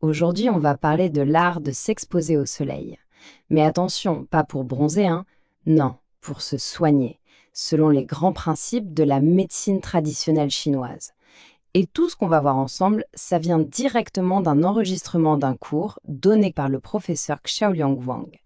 Aujourd'hui, on va parler de l'art de s'exposer au soleil. Mais attention, pas pour bronzer, hein. Non, pour se soigner, selon les grands principes de la médecine traditionnelle chinoise. Et tout ce qu'on va voir ensemble, ça vient directement d'un enregistrement d'un cours donné par le professeur Xiaoliang Wang.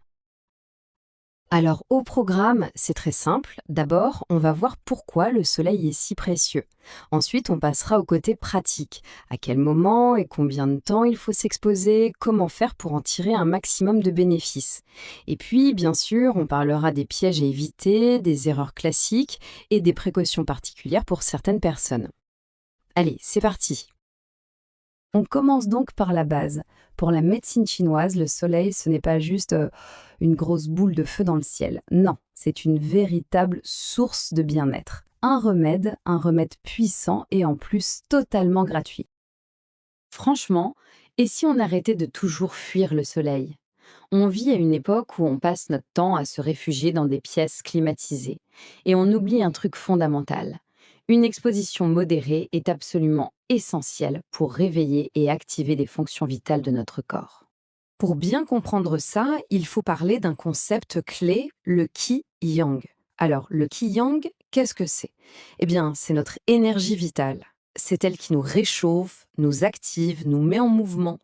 Alors au programme, c'est très simple. D'abord, on va voir pourquoi le soleil est si précieux. Ensuite, on passera au côté pratique. À quel moment et combien de temps il faut s'exposer, comment faire pour en tirer un maximum de bénéfices. Et puis, bien sûr, on parlera des pièges à éviter, des erreurs classiques et des précautions particulières pour certaines personnes. Allez, c'est parti. On commence donc par la base. Pour la médecine chinoise, le soleil, ce n'est pas juste une grosse boule de feu dans le ciel. Non, c'est une véritable source de bien-être. Un remède puissant et en plus totalement gratuit. Franchement, et si on arrêtait de toujours fuir le soleil? On vit à une époque où on passe notre temps à se réfugier dans des pièces climatisées. Et on oublie un truc fondamental. Une exposition modérée est absolument essentielle pour réveiller et activer des fonctions vitales de notre corps. Pour bien comprendre ça, il faut parler d'un concept clé, le Qi-Yang. Alors, le Qi-Yang, qu'est-ce que c'est? Eh bien, c'est notre énergie vitale. C'est elle qui nous réchauffe, nous active, nous met en mouvement.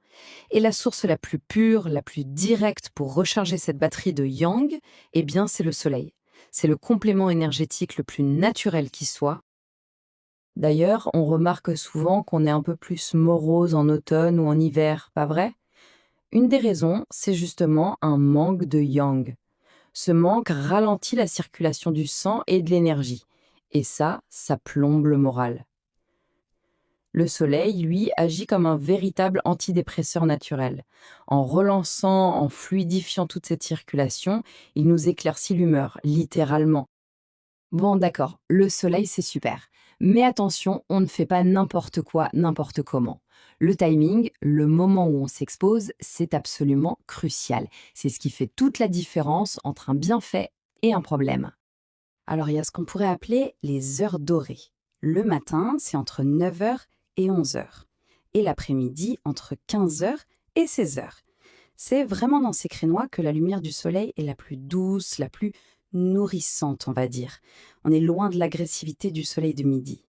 Et la source la plus pure, la plus directe pour recharger cette batterie de Yang, eh bien, c'est le soleil. C'est le complément énergétique le plus naturel qui soit. D'ailleurs, on remarque souvent qu'on est un peu plus morose en automne ou en hiver, pas vrai? Une des raisons, c'est justement un manque de yang. Ce manque ralentit la circulation du sang et de l'énergie. Et ça plombe le moral. Le soleil, lui, agit comme un véritable antidépresseur naturel. En relançant, en fluidifiant toute cette circulation, il nous éclaircit l'humeur, littéralement. Bon, d'accord, le soleil, c'est super. Mais attention, on ne fait pas n'importe quoi, n'importe comment. Le timing, le moment où on s'expose, c'est absolument crucial. C'est ce qui fait toute la différence entre un bienfait et un problème. Alors, il y a ce qu'on pourrait appeler les heures dorées. Le matin, c'est entre 9 heures et 11 heures. Et l'après-midi, entre 15 heures et 16 heures. C'est vraiment dans ces créneaux que la lumière du soleil est la plus douce, la plus nourrissante, on va dire. On est loin de l'agressivité du soleil de midi.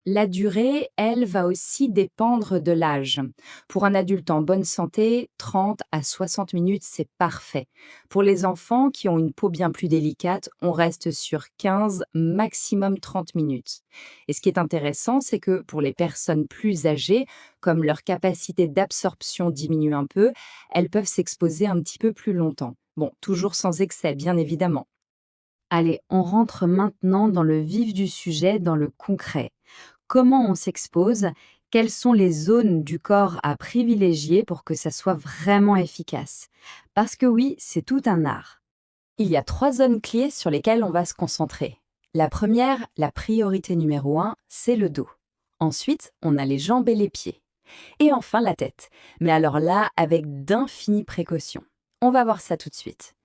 La durée, elle, va aussi dépendre de l'âge. Pour un adulte en bonne santé, 30 à 60 minutes, c'est parfait. Pour les enfants qui ont une peau bien plus délicate, on reste sur 15, maximum 30 minutes. Et ce qui est intéressant, c'est que pour les personnes plus âgées, comme leur capacité d'absorption diminue un peu, elles peuvent s'exposer un petit peu plus longtemps. Bon, toujours sans excès, bien évidemment. Allez, on rentre maintenant dans le vif du sujet, dans le concret. Comment on s'expose? Quelles sont les zones du corps à privilégier pour que ça soit vraiment efficace? Parce que oui, c'est tout un art. Il y a 3 zones clés sur lesquelles on va se concentrer. La première, la priorité numéro 1, c'est le dos. Ensuite, on a les jambes et les pieds. Et enfin, la tête. Mais alors là, avec d'infinies précautions. On va voir ça tout de suite.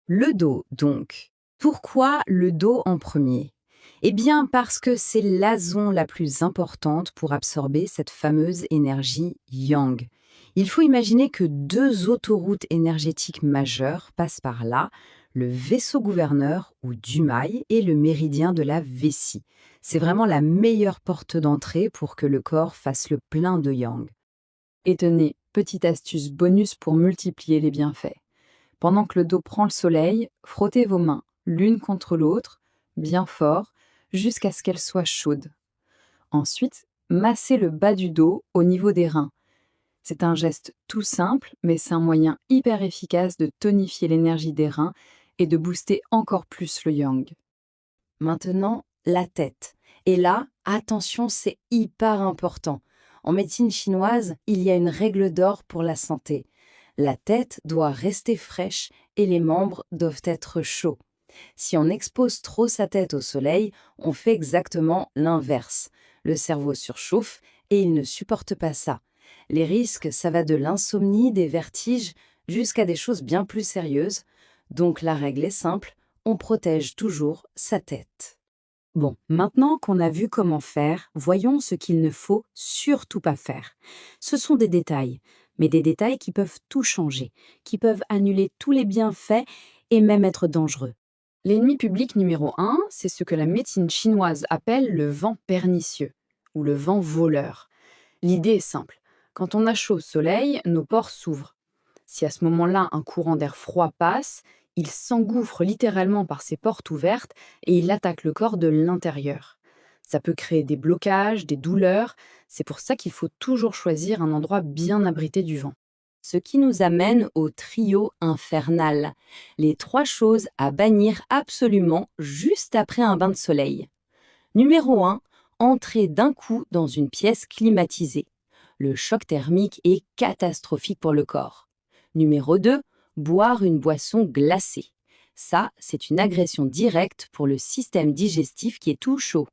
Le dos, donc. Pourquoi le dos en premier? Eh bien, parce que c'est la zone la plus importante pour absorber cette fameuse énergie yang. Il faut imaginer que 2 autoroutes énergétiques majeures passent par là, le vaisseau gouverneur ou Dumail et le méridien de la vessie. C'est vraiment la meilleure porte d'entrée pour que le corps fasse le plein de yang. Et tenez, petite astuce bonus pour multiplier les bienfaits. Pendant que le dos prend le soleil, frottez vos mains l'une contre l'autre, bien fort, jusqu'à ce qu'elles soient chaudes. Ensuite, massez le bas du dos au niveau des reins. C'est un geste tout simple, mais c'est un moyen hyper efficace de tonifier l'énergie des reins et de booster encore plus le yang. Maintenant, la tête. Et là, attention, c'est hyper important. En médecine chinoise, il y a une règle d'or pour la santé. La tête doit rester fraîche et les membres doivent être chauds. Si on expose trop sa tête au soleil, on fait exactement l'inverse. Le cerveau surchauffe et il ne supporte pas ça. Les risques, ça va de l'insomnie, des vertiges, jusqu'à des choses bien plus sérieuses. Donc la règle est simple, on protège toujours sa tête. Bon, maintenant qu'on a vu comment faire, voyons ce qu'il ne faut surtout pas faire. Ce sont des détails, mais des détails qui peuvent tout changer, qui peuvent annuler tous les bienfaits et même être dangereux. L'ennemi public numéro un, c'est ce que la médecine chinoise appelle le vent pernicieux ou le vent voleur. L'idée est simple. Quand on a chaud au soleil, nos pores s'ouvrent. Si à ce moment-là un courant d'air froid passe, il s'engouffre littéralement par ses portes ouvertes et il attaque le corps de l'intérieur. Ça peut créer des blocages, des douleurs. C'est pour ça qu'il faut toujours choisir un endroit bien abrité du vent. Ce qui nous amène au trio infernal, les 3 choses à bannir absolument juste après un bain de soleil. Numéro 1, entrer d'un coup dans une pièce climatisée. Le choc thermique est catastrophique pour le corps. Numéro 2, boire une boisson glacée. Ça, c'est une agression directe pour le système digestif qui est tout chaud.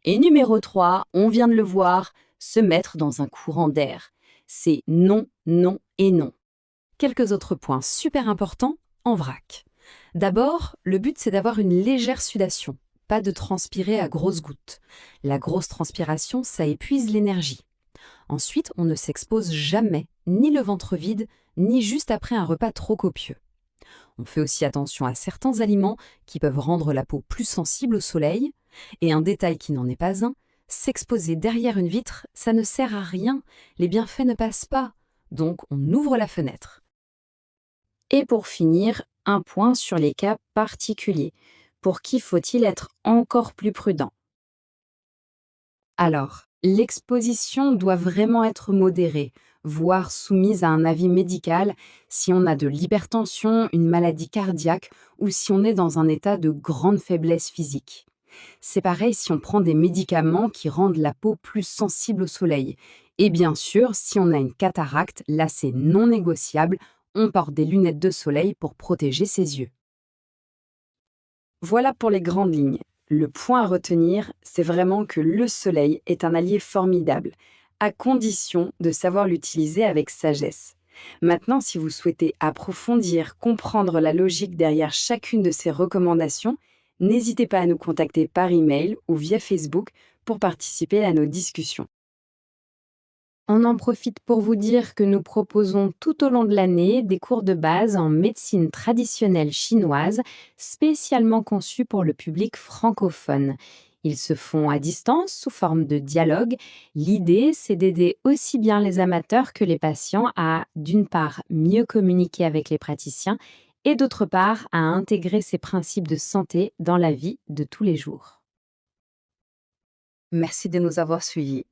Et numéro 3, on vient de le voir, se mettre dans un courant d'air. C'est non, non et non. Quelques autres points super importants en vrac. D'abord, le but c'est d'avoir une légère sudation, pas de transpirer à grosses gouttes. La grosse transpiration, ça épuise l'énergie. Ensuite, on ne s'expose jamais, ni le ventre vide, ni juste après un repas trop copieux. On fait aussi attention à certains aliments qui peuvent rendre la peau plus sensible au soleil. Et un détail qui n'en est pas un, s'exposer derrière une vitre, ça ne sert à rien, les bienfaits ne passent pas. Donc on ouvre la fenêtre. Et pour finir, un point sur les cas particuliers. Pour qui faut-il être encore plus prudent? Alors, l'exposition doit vraiment être modérée, voire soumise à un avis médical si on a de l'hypertension, une maladie cardiaque ou si on est dans un état de grande faiblesse physique. C'est pareil si on prend des médicaments qui rendent la peau plus sensible au soleil. Et bien sûr, si on a une cataracte, là c'est non négociable, on porte des lunettes de soleil pour protéger ses yeux. Voilà pour les grandes lignes. Le point à retenir, c'est vraiment que le soleil est un allié formidable, à condition de savoir l'utiliser avec sagesse. Maintenant, si vous souhaitez approfondir, comprendre la logique derrière chacune de ces recommandations, n'hésitez pas à nous contacter par email ou via Facebook pour participer à nos discussions. On en profite pour vous dire que nous proposons tout au long de l'année des cours de base en médecine traditionnelle chinoise spécialement conçus pour le public francophone. Ils se font à distance sous forme de dialogue. L'idée, c'est d'aider aussi bien les amateurs que les patients à, d'une part, mieux communiquer avec les praticiens et d'autre part, à intégrer ces principes de santé dans la vie de tous les jours. Merci de nous avoir suivis.